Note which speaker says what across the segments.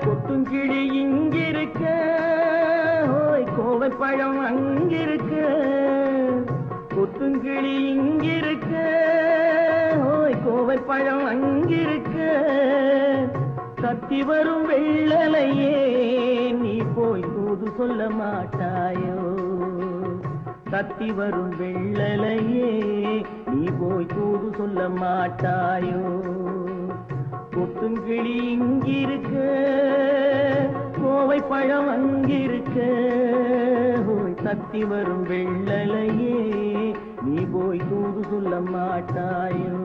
Speaker 1: கொத்துங்கிளி இங்கிருக்க, கோவை பழம் அங்கிருக்க. கொத்துங்கிளி இங்கிருக்க, கோவை பழம் அங்கிருக்க. கத்தி வரும் வெள்ளலையே நீ போய் தூது சொல்ல மாட்டாயோ? கத்தி வரும் வெள்ளலையே நீ போய் தூது சொல்ல மாட்டாயோ? கொத்துங்கிளி இங்கிருக்க, கோவை பழம் அங்கிருக்க. கத்தி வரும் வெள்ளலையே நீ போய் தூது சொல்ல மாட்டாயோ?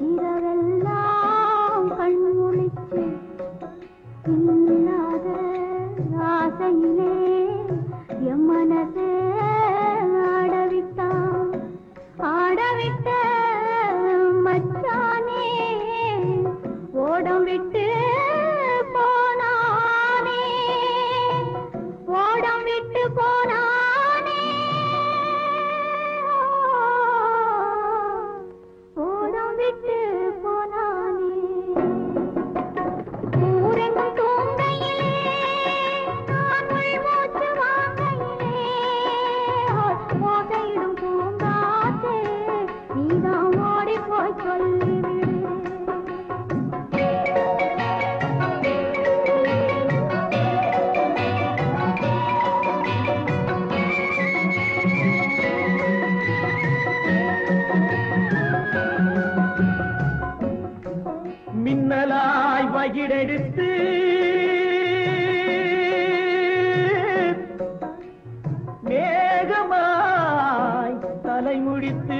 Speaker 2: இரவெல்லாம் கண்முழிச்சு இல்லாத ஆசையிலே என் மனசே ஆடவிட்ட மச்சானே ஓடம் விட்டு போனானே, ஓடம் விட்டு போனானே.
Speaker 1: மின்னலாய் வகிடெடுத்து மேகமாய் தலைமுடித்து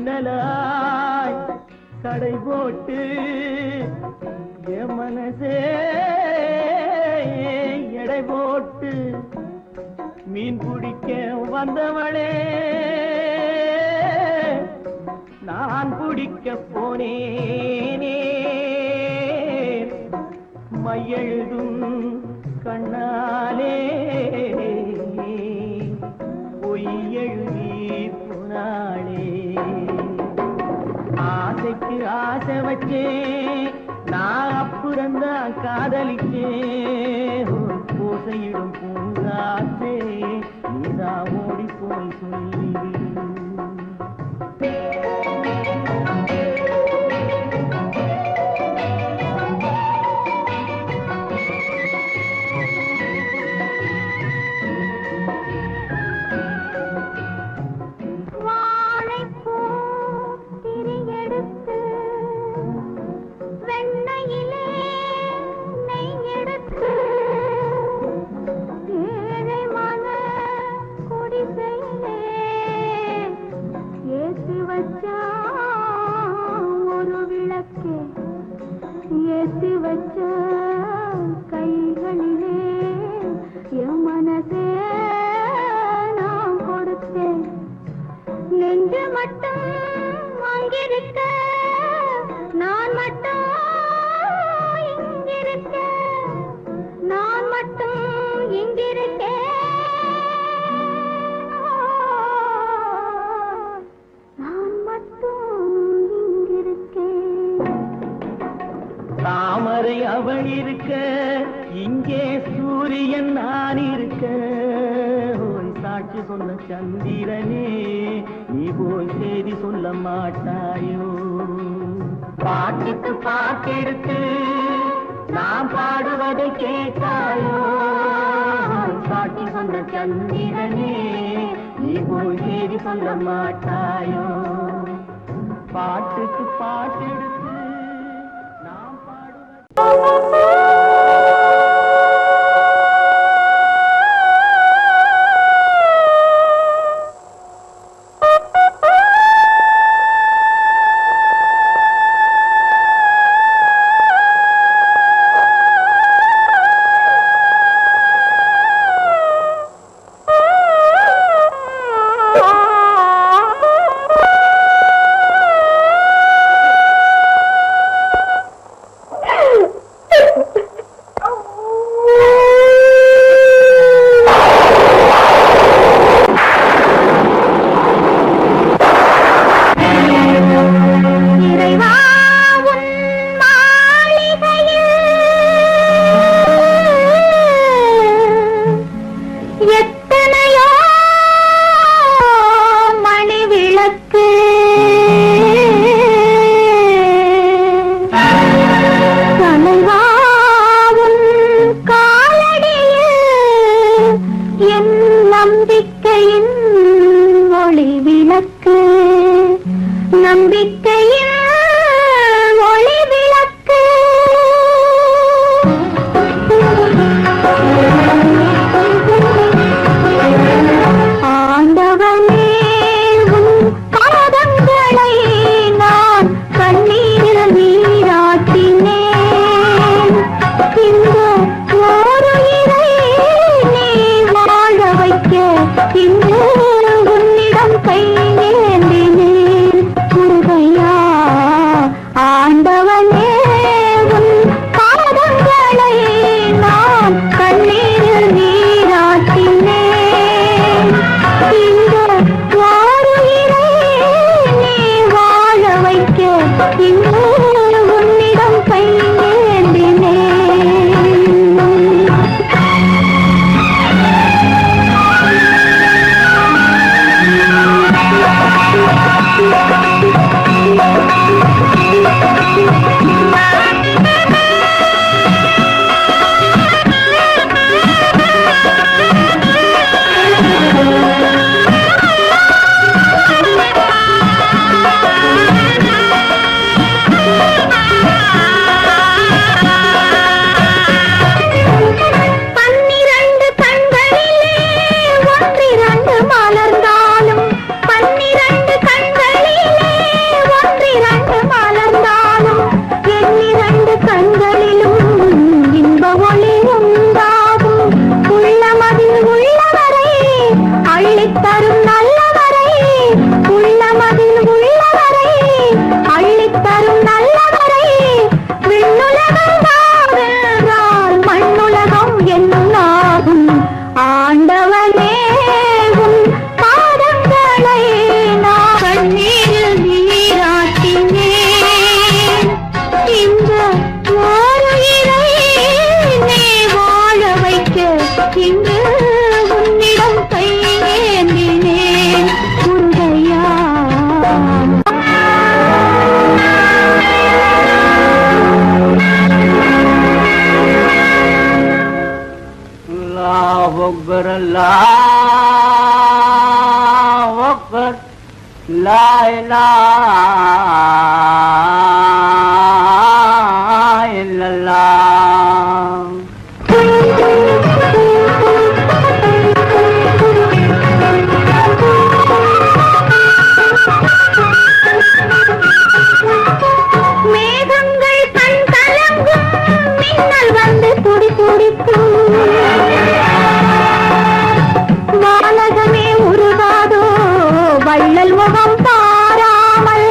Speaker 1: பின்னலாய் கடை போட்டு என் மனசே எடை போட்டு மீன் பிடிக்க வந்தவளே நான் பிடிக்க போனேனே. மையெழுதும் கண்ணாலே பொய் எழுதி போனாளே. ஆசைக்கு ஆசை வச்சே நான் அப்புறந்தான் காதலிச்சே. பூசையிடும் பூங்காற்றே நீதான் ஓடி போய் சொல்லிவிடு.
Speaker 2: இங்கிருக்க நான் மட்டும் இங்கிருக்க நான் மட்டும் இங்கிருக்கேன் நான் மட்டும் இங்கிருக்கேன்
Speaker 1: தாமரை அவள் இருக்க இங்கே சூரியன் நான் இருக்க ஓய் சாட்சி சொன்ன சந்திரனே நீ போய் செய்தி சொல்ல மாட்டாயோ பாட்டுக்கு பாட்டெடுத்து நாம் பாடுவதை கேட்டாயோ சாட்சி சொன்ன சந்திரனே நீ போய் செய்தி சொல்ல மாட்டாயோ பாட்டுக்கு பாட்டெடுத்து நாம் பாடுவதை
Speaker 2: வள்ளல் முகம் பாராமல்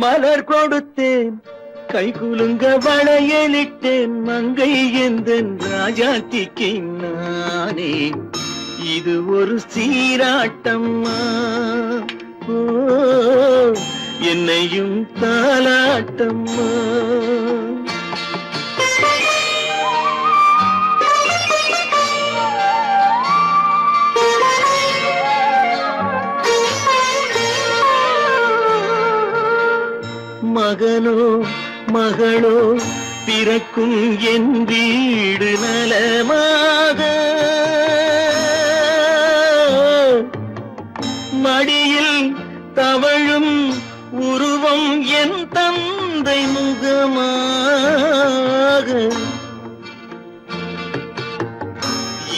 Speaker 1: மலர் கொடுத்தேன் கை குலுங்க வளையலிட்டேன் மங்கை எந்தன் ராஜாத்திக்கு நானே இது ஒரு சீராட்டம்மா ஓ என்னையும் தாலாட்டம்மா மகனோ மகளோ பிறக்கும் என் வீடு நலமாக மடியில் தவழும் உருவம் என் தந்தை முகமாக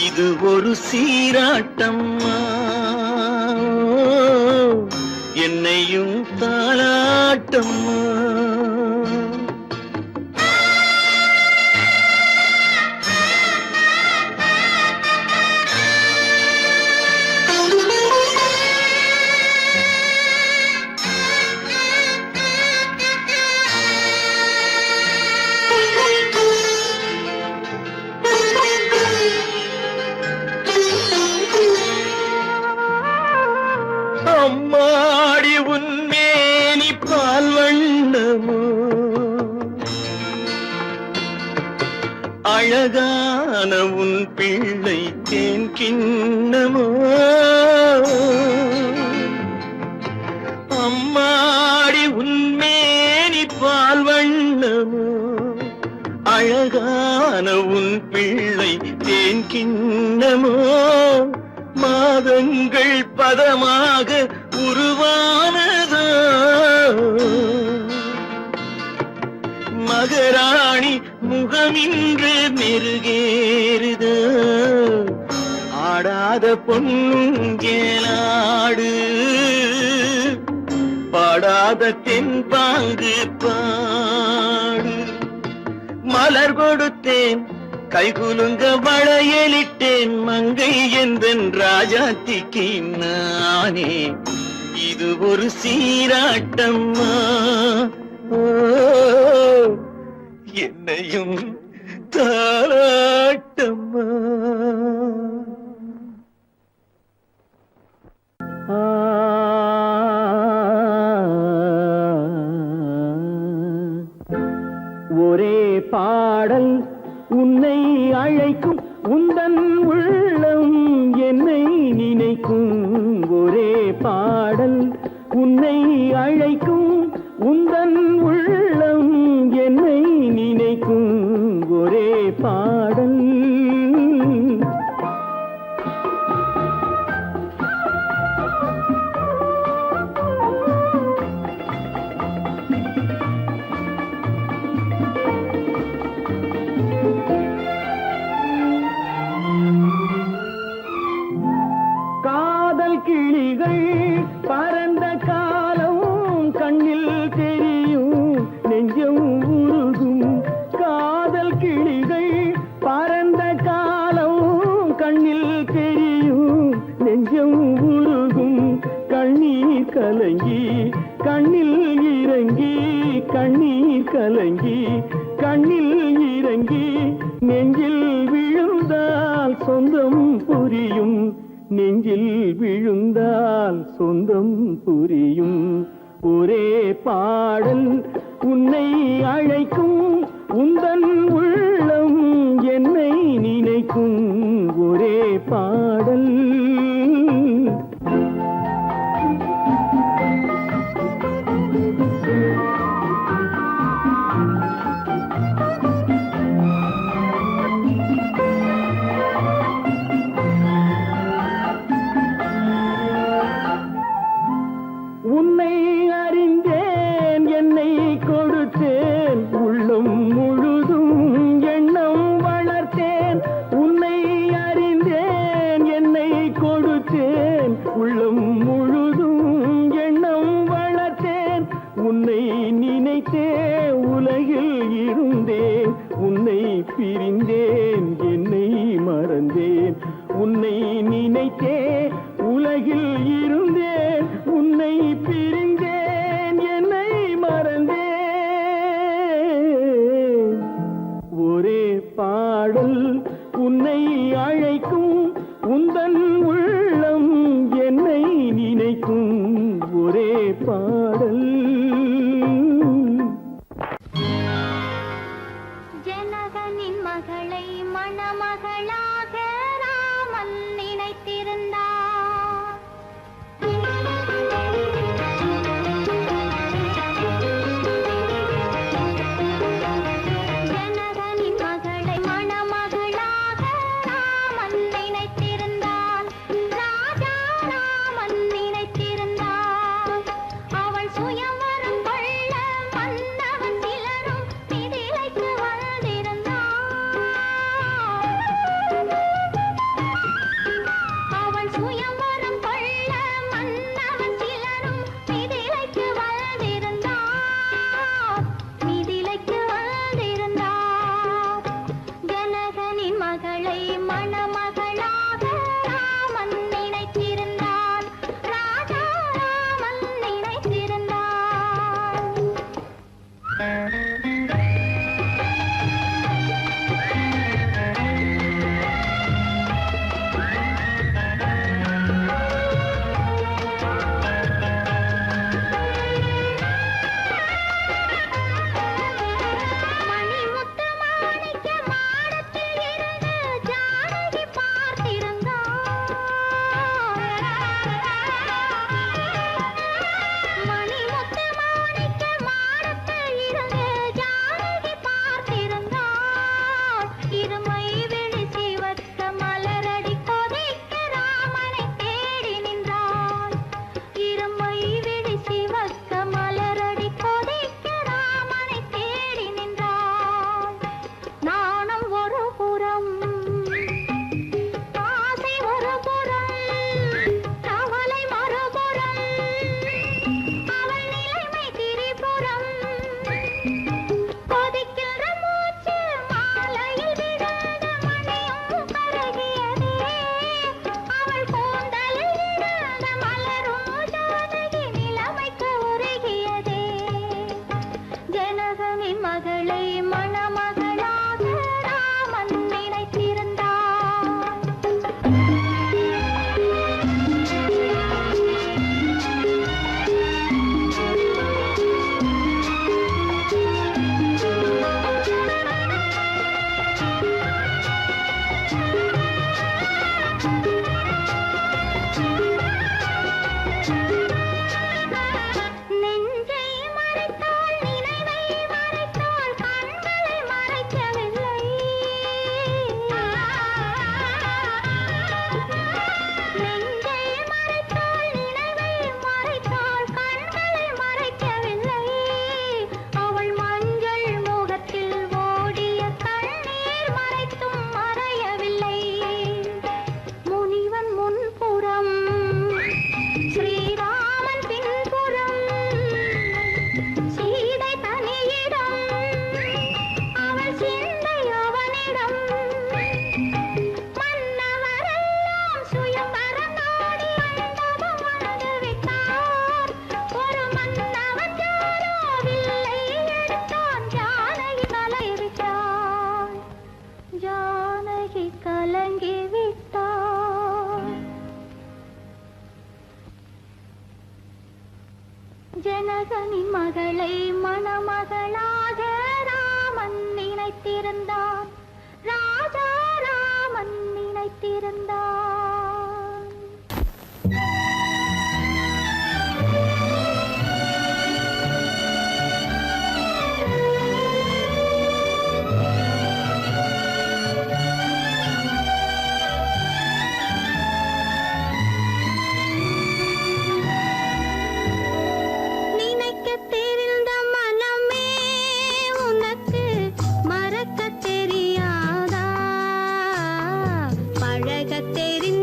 Speaker 1: இது ஒரு சீராட்டம்மா என்னையும் தாலாட்டம்மா அம்மாடி உன்மேனி பால் வண்ணமோ அழகான உன் பிள்ளை தேன் கிண்ணமோ அம்மாடி உன்மேனி பால் வண்ணமோ அழகான உன் பிள்ளை தேன் கிண்ணமோ மாதங்கள் பதமாக உருவானதோ மகராணி முகமின்று மெருகேறுதோ ஆடாத பொன்னுங்கேலாடு பாடாத தென்பாங்கு பாடு மலர் கொடுத்தேன் கைகுலுங்க வளையலிட்டேன் மங்கை எந்தன் ராஜாத்திக்கு நானே இது ஒரு சீராட்டம்மா ஓ என்னையும் தாராட்டம்மா ஒரே பாடல் உன்னை அழைக்கும் உந்தன் உள்ளம் என்னை நினைக்கும் ஒரே பாடல் உன்னை அழைக்கும் உந்தன் உள்ளம் என்னை நினைக்கும் ஒரே பாடல் கிளிகள் பறந்த காலம் கண்ணில் தெரியும் நெஞ்சம் உருகும் காதல் கிளிகள் பறந்த காலம் கண்ணில் தெரியும் நெஞ்சம் உருகும் கண்ணீர் கலங்கி கண்ணில் இறங்கி கண்ணீர் கலங்கி கண்ணில் இறங்கி நெஞ்சில் விழுந்தால் சொந்தம் புரியும் நெஞ்சில் விழுந்தால் சொந்தம் புரியும் ஒரே பாடல் உன்னை அழைக்கும் உந்தன் உள்ளம் என்னை நினைக்கும் ஒரே பாடல் உன்னை அறிந்தேன் என்னை கொடுத்தேன் உள்ளம் முழுதும் எண்ணம் வளர்த்தேன் உன்னை அறிந்தேன் என்னை கொடுத்தேன் உள்ளம் முழுதும் எண்ணம் வளர்த்தேன் உன்னை நினைத்தே உலகில் இருந்தேன் உன்னை பிரிந்தேன் என்னை மறந்தேன் உன்னை நினைத்தே உலகில் இருந்தேன் உன்னை பிரிந்தேன் என்னை மறந்தேன் பாடல்.
Speaker 2: ஜனகனின் மகளை மணமகளாக ராமன் நினைத்திருந்தார். ஜனகனின் மகளை மணமகளாக ராமன் நினைத்திருந்தான். ராஜா ராமன் நினைத்திருந்தான். அவள் சுயம்வரம் கொள்ள மன்னவன் சிலரும் மிதிலைக்கு வந்திருந்தான். அவள் சுயம்வரம் கொள்ள மன்னவன் சிலரும் மிதிலைக்கு வந்திருந்தான். மிதிலைக்கு வந்திருந்தான். ஜனகனின் மகளை மணமகளாக ராமன் நினைத்திருந்தான். ராஜா ராமன் நினைத்திருந்தான். மணிமுத்து மாணிக்க மாடத்தில் இருந்து ஜானகி பார்த்திருந்தாள். மணிமுத்து மாணிக்க மாடத்தில் இருந்து ஜானகி பார்த்திருந்தாள். இருமை விழி சிவத்த மலரடி கொதிக்க ராமனை தேடி நின்றாள். இருமை விழி சிவக்க மலரடி கொதிக்க ராமனை தேடி நின்றாள். நாணம் ஒரு புறம், ஆசை ஒரு புறம், கவலை மறுபுறம், அவள் நிலைமை திரிபுறம். கொதிக்கின்ற மூச்சு மாலையில் விழுந்த மணியும் கருகியதே. அவள் கூந்தலில் விழுந்த மலரும் ஜானகி நிலைமைக்கு உருகியதே. ஜனகனின் மகளை மணமகளாக ராமன் நினைத்திருந்தான். நெஞ்சை மறைத்தாள், நினைவை மறைத்தாள், கண்களை மறைக்கவில்லை. நெஞ்சை மறைத்தாள், நினைவை மறைத்தாள், கண்களை மறைக்கவில்லை. அவள் மஞ்சள் முகத்தில் ஓடிய கண்ணீர் மறைத்தும் மறையவில்லை. முனிவன் முன்புறம், ஸ்ரீராமன் பின்புறம், சீதை தனியிடம், அவள் சிந்தை அவனிடம். மன்னவரெல்லாம் சுயம்பரம் நாடி மண்டபம் வந்து விட்டார். ஒரு மன்னவன் யாரோ வில்லை எடுத்தான். ஜானகி கலங்கிவிட்டாள். ஜானகி கலங்கிவிட்டாள். ஜனகனின் மகளை மணமகளாக ராமன் நினைத்திருந்தான். ராஜா ராமன் நினைத்திருந்தான். நினைக்கத் தெரிந்த மனமே உனக்கு மறக்கத் தெரியாதா? பழகத் தெரிந்த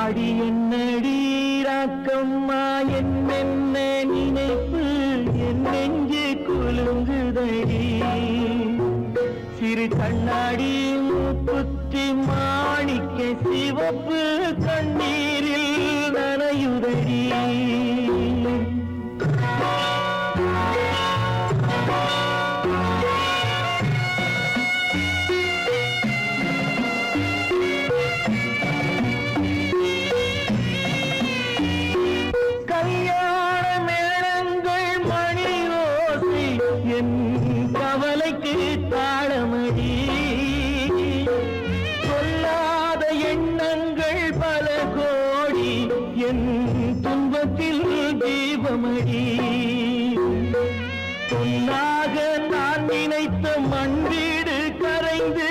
Speaker 1: அடி என்னடி ராக்கம்மா என்னென்ன நினைப்பு என் நெஞ்சு குலுங்குதடி சிறு கண்ணாடி மூக்குத்தி மாணிக்க சிவப்பு கண்ணீரில் நனையுதடி கவலைக்கு தாளமடி சொல்லாத எண்ணங்கள் பல கோடி என் துன்பத்தில் தீபமடி பொன்னாக நான் நினைத்த மண் வீடு கரைந்து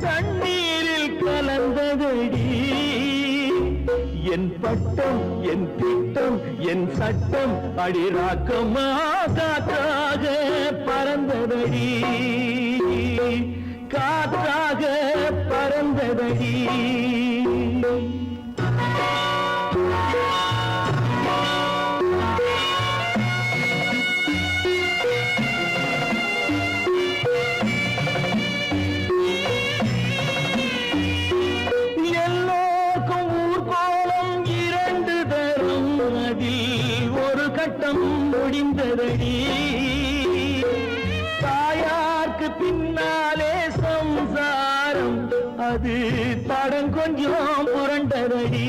Speaker 1: தண்ணீரில் கலந்ததடி என் பட்டம் என் திட்டம் என் சட்டம் அடிராக்கமா காற்றாக பறந்ததடி காற்றாக பறந்ததடி ஒரு கட்டம் முடிந்ததடி தாயார்க்கு பின்னாலே சம்சாரம் அது தடம் கொஞ்சம் புரண்டதடி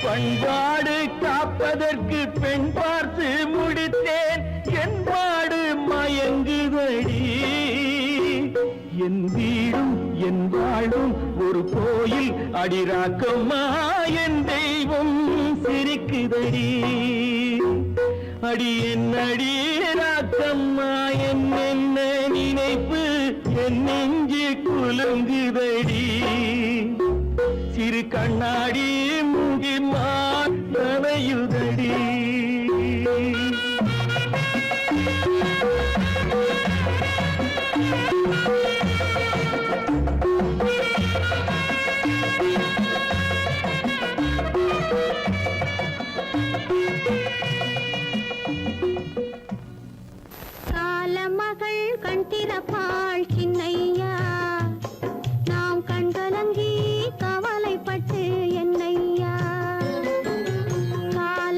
Speaker 1: பண்பாடு காப்பதற்கு பெண் பார்த்து முடித்தேன் என்பாடு மயங்குதடி என் வீடும் என் வாழும் ஒரு கோயில் அடிராக்கம்மா என் தெய்வம் சிரிக்குதடி அடி என் அடிராக்கம்மா என்ன நினைப்பு என் நெஞ்சு குலுங்குதடி சிறு கண்ணாடி முகி மானையுதடி
Speaker 2: காலமகள் கண் திறப்பாள் சின்னையா நாம் கண்கலங்கி கவலைப்பட்டு என்னையா கால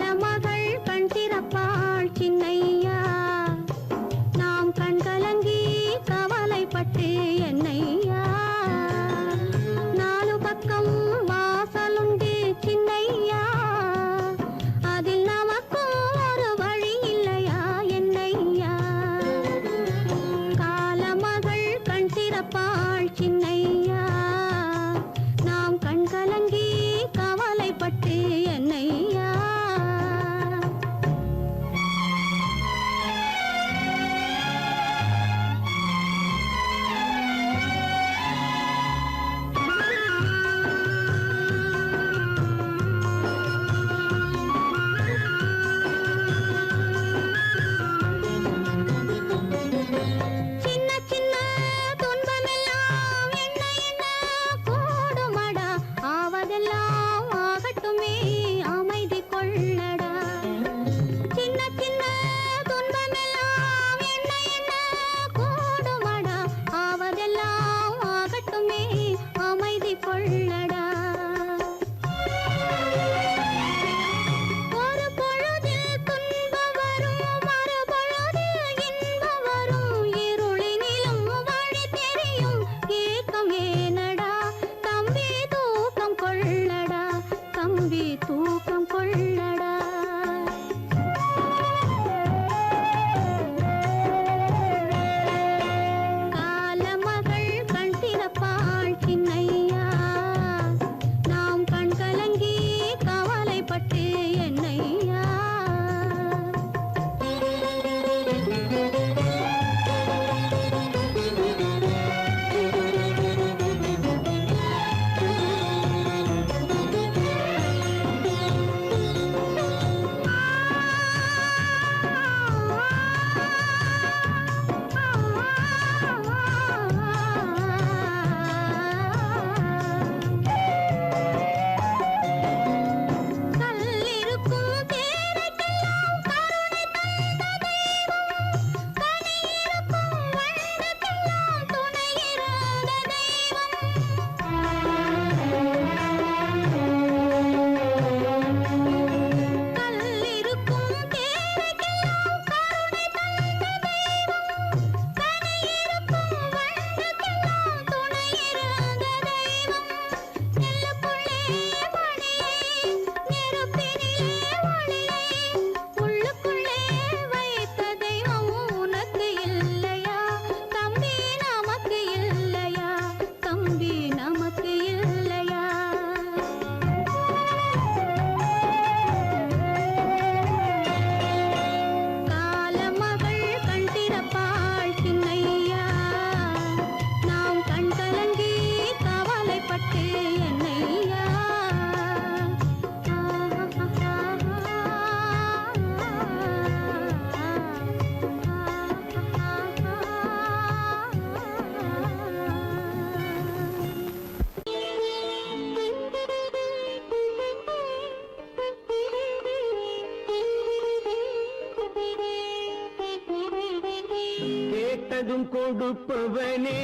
Speaker 1: கேட்டதும் கொடுப்பவனே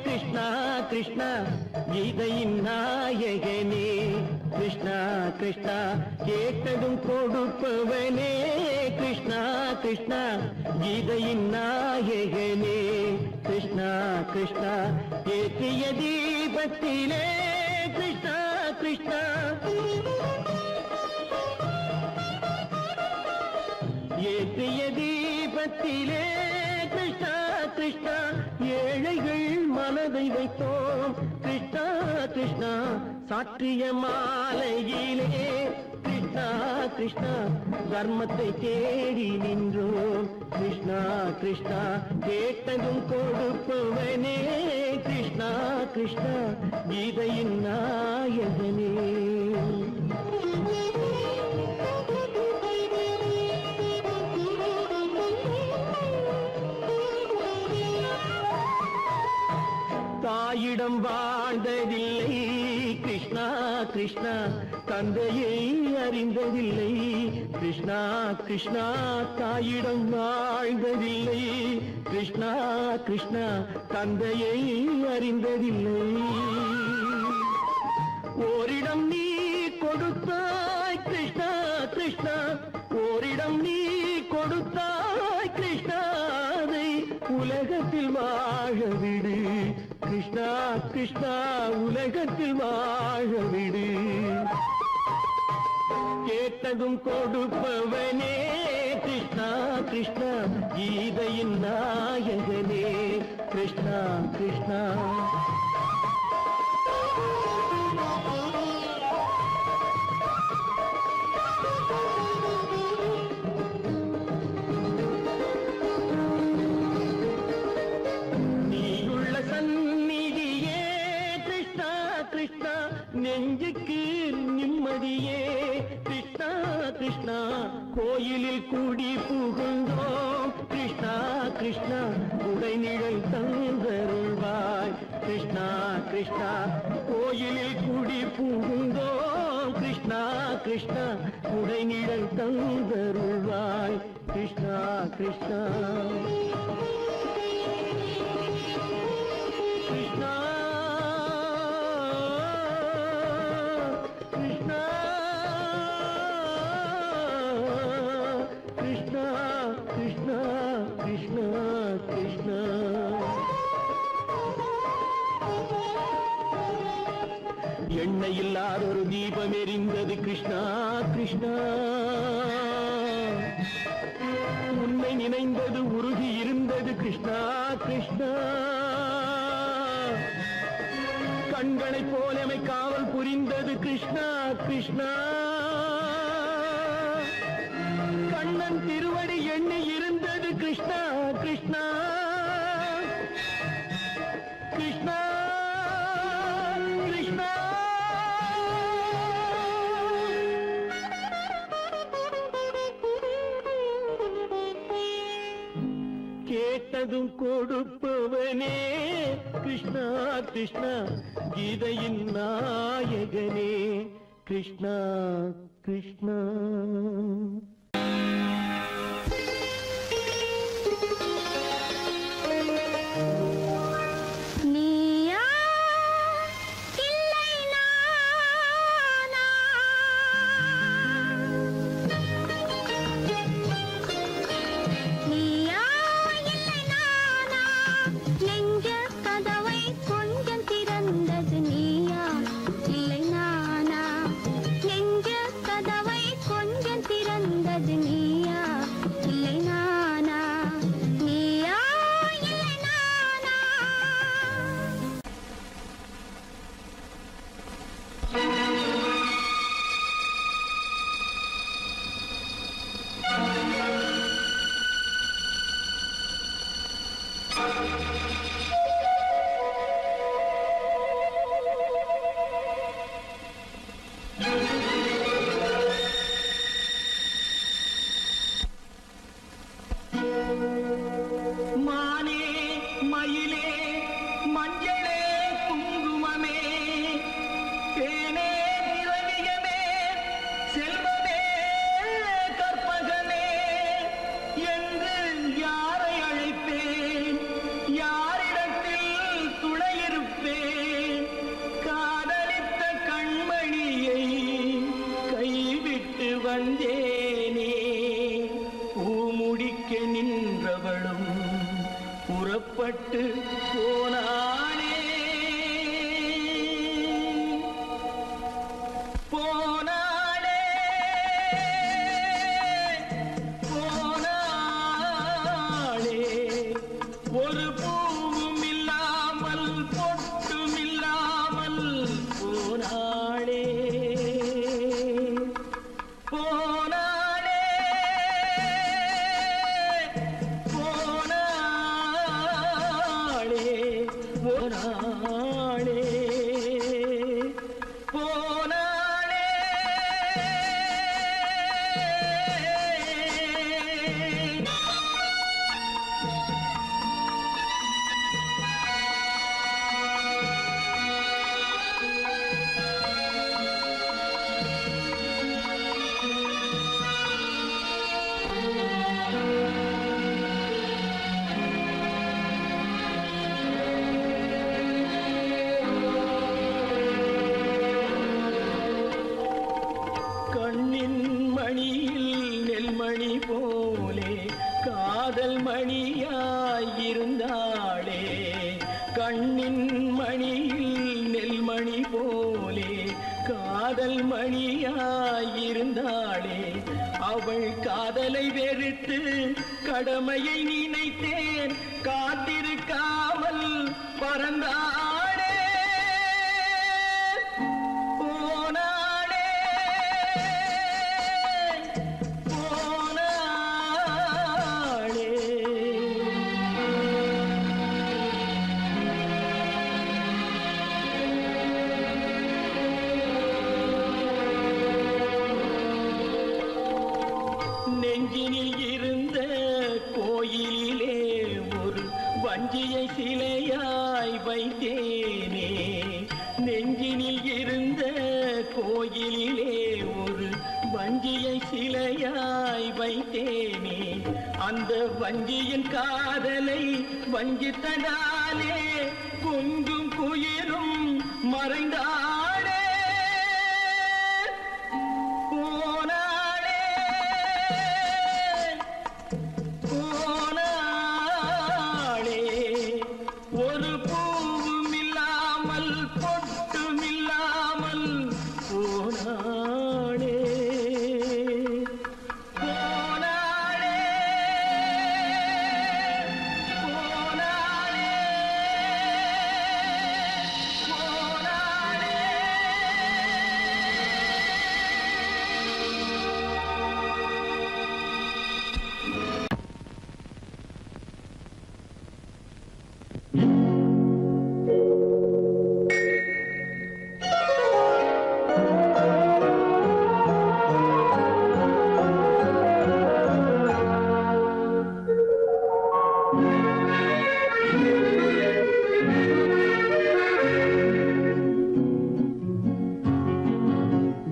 Speaker 1: கிருஷ்ணா கிருஷ்ணா கீதையின் நாயகனே கிருஷ்ணா கிருஷ்ணா கேட்டதும் கொடுப்பவனே கிருஷ்ணா கிருஷ்ணா கீதையின் நாயகனே கிருஷ்ணா கிருஷ்ணா ஏற்றிய தீபத்திலே கிருஷ்ணா கிருஷ்ணா ஏற்றிய தீபத்திலே கிருஷ்ணா கிருஷ்ணா ஏழைகள் மனதை வைத்தோம் கிருஷ்ணா கிருஷ்ணா சாற்றிய மாலையிலே கிருஷ்ணா கிருஷ்ணா தர்மத்தை தேடி நின்றோம் கிருஷ்ணா கிருஷ்ணா கேட்டதும் கொடுப்பவனே கிருஷ்ணா கிருஷ்ணா கீதையின் நாயகனே தாயிடம் வாழ்ந்ததில்லை கிருஷ்ணா கிருஷ்ணா தந்தையை அறிந்ததில்லை கிருஷ்ணா கிருஷ்ணா தாயிடம் வாழ்ந்ததில்லை கிருஷ்ணா கிருஷ்ணா தந்தையை அறிந்ததில்லை ஓரிடம் நீ கொடுத்தாய் கிருஷ்ணா கிருஷ்ணா ஓரிடம் நீ கொடுத்தாய் கிருஷ்ணா அதை உலகத்தில் வாழ விடு கிருஷ்ணா கிருஷ்ணா உலகத்தில் வாழ விடு கேட்டதும் கொடுப்பவனே கிருஷ்ணா கிருஷ்ணா கீதையின் நாயகனே கிருஷ்ணா கிருஷ்ணா நெஞ்சுக்கு நிம்மதியே கிருஷ்ணா கிருஷ்ணா கோயிலில் கூடி புகுந்தோம் கிருஷ்ணா கிருஷ்ணா உடைநிழல் தந்தருள்வாய் கிருஷ்ணா கிருஷ்ணா கோயிலில் கூடி புகுந்தோம் கிருஷ்ணா கிருஷ்ணா உடைநிழல் தந்தருள்வாய் கிருஷ்ணா கிருஷ்ணா கிருஷ்ணா கிருஷ்ணா கிருஷ்ணா எண்ணெய் இல்லாத ஒரு தீபம் எரிந்தது கிருஷ்ணா கிருஷ்ணா உன்னை நினைந்தது உருகி இருந்தது கிருஷ்ணா கிருஷ்ணா கண்களைப் போலமை காவல் புரிந்தது கிருஷ்ணா கிருஷ்ணா கண்ணன் திருவடி எண்ணி இருந்தது கிருஷ்ணா கிருஷ்ணா கிருஷ்ணா கிருஷ்ணா கேட்டதும் கொடுப்பவனே கிருஷ்ணா கிருஷ்ணா கீதையின் நாயகனே கிருஷ்ணா கிருஷ்ணா
Speaker 2: கதவை கொஞ்சம் திறந்த
Speaker 1: வந்தேனே பூமுடிக்க நின்றவளும் புறப்பட்டு போனாளே போனாளே போனாளே ஒரு பூவும் இல்லாமல் பொட்டும் இல்லாமல் போனாளே போனாளே போனாளே போனாளே போனாளே கண்ணின் மணியில் நெல்மணி போலே காதல் மணியாயிருந்தாளே கண்ணின் மணியில் நெல்மணி போலே காதல் மணியாயிருந்தாளே அவள் காதலை வெறுத்து கடமையை நினைத்தேன் காத்திருக்காமல் பறந்தாளே போனாளே போனாளே நெஞ்சினில் இருந்த கோயிலிலே ஒரு வஞ்சியை சிலையாய் வைத்தேனே நெஞ்சினில் இருந்த கோயிலிலே ஒரு வஞ்சியை சிலையாய் வைத்தேனே அந்த வஞ்சியின் காதலை வஞ்சித்ததாலே கொஞ்சம் குயிலும் மறைந்தாளே போனாளே போனாளே ஒரு பூவும் இல்லாமல் பொட்டும் இல்லாமல் போனாளே போனாளே போனாளே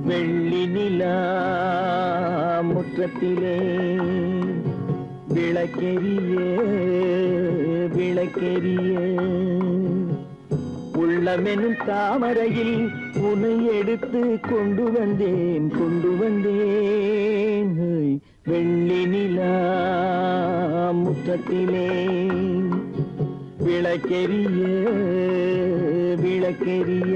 Speaker 1: வெள்ளி நிலா முற்றத்திலே விளக்கெரிய விளக்கெரிய உள்ளமெனும் தாமரையில் உன்னை எடுத்து கொண்டு வந்தேன் வெள்ளி நிலா முற்றத்திலே விளக்கெரிய விளக்கெரிய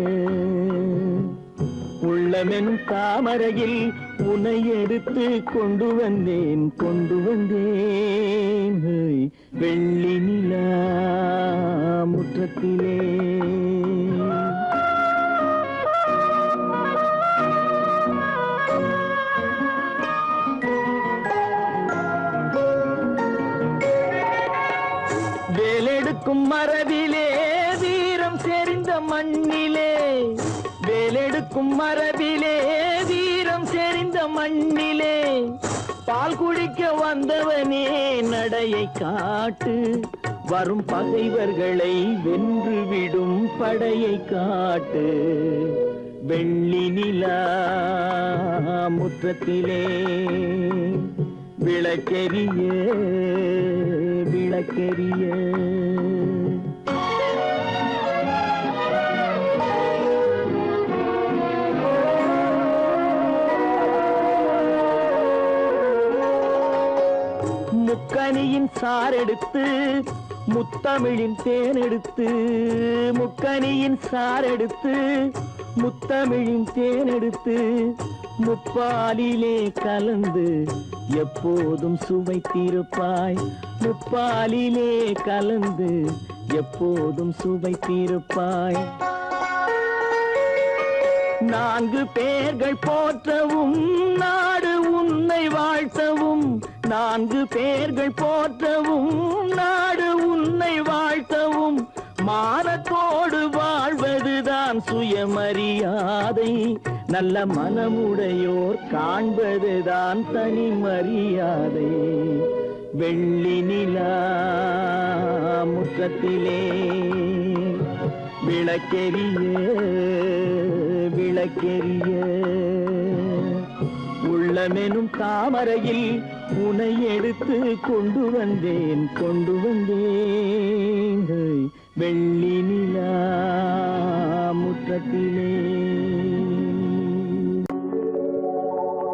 Speaker 1: உள்ளமெனும் தாமரையில் உன்னை எடுத்து கொண்டு வந்தேன் வெள்ளி நிலா முற்றத்திலே வேலெடுக்கும் மரபிலே வீரம் செறிந்த மண்ணிலே வேலெடுக்கும் மரபிலே வீரம் செறிந்த மண்ணிலே பால் குடிக்க வந்தவனே நடையை காட்டு வரும் பகைவர்களை வென்று விடும் படையை காட்டு வெள்ளி நிலா முற்றத்திலே விளக்கெரிய விளக்கெரிய முக்கனியின் சாரெடுத்து முத்தமிழின் தேனெடுத்து முக்கனியின் சாரெடுத்து முத்தமிழின் தேனெடுத்து முப்பாலிலே கலந்து எப்போதும் சுவைத்திருப்பாய் முப்பாலிலே கலந்து எப்போதும் சுவைத்திருப்பாய் நான்கு பேர்கள் போற்றவும் நாடு உன்னை வாழ்த்தவும் நான்கு பேர்கள் போற்றவும் நாடு உன்னை வாழ்த்தவும் மானத்தோடு வாழ்வதுதான் சுயமரியாதை நல்ல மனமுடையோர் காண்பதுதான் தனி மரியாதை வெள்ளி நிலா முற்றத்திலே விளக்கெரிய விளக்கெரிய உள்ளமெனும் தாமரையில் உனை எடுத்து கொண்டு வந்தேன் வெள்ளி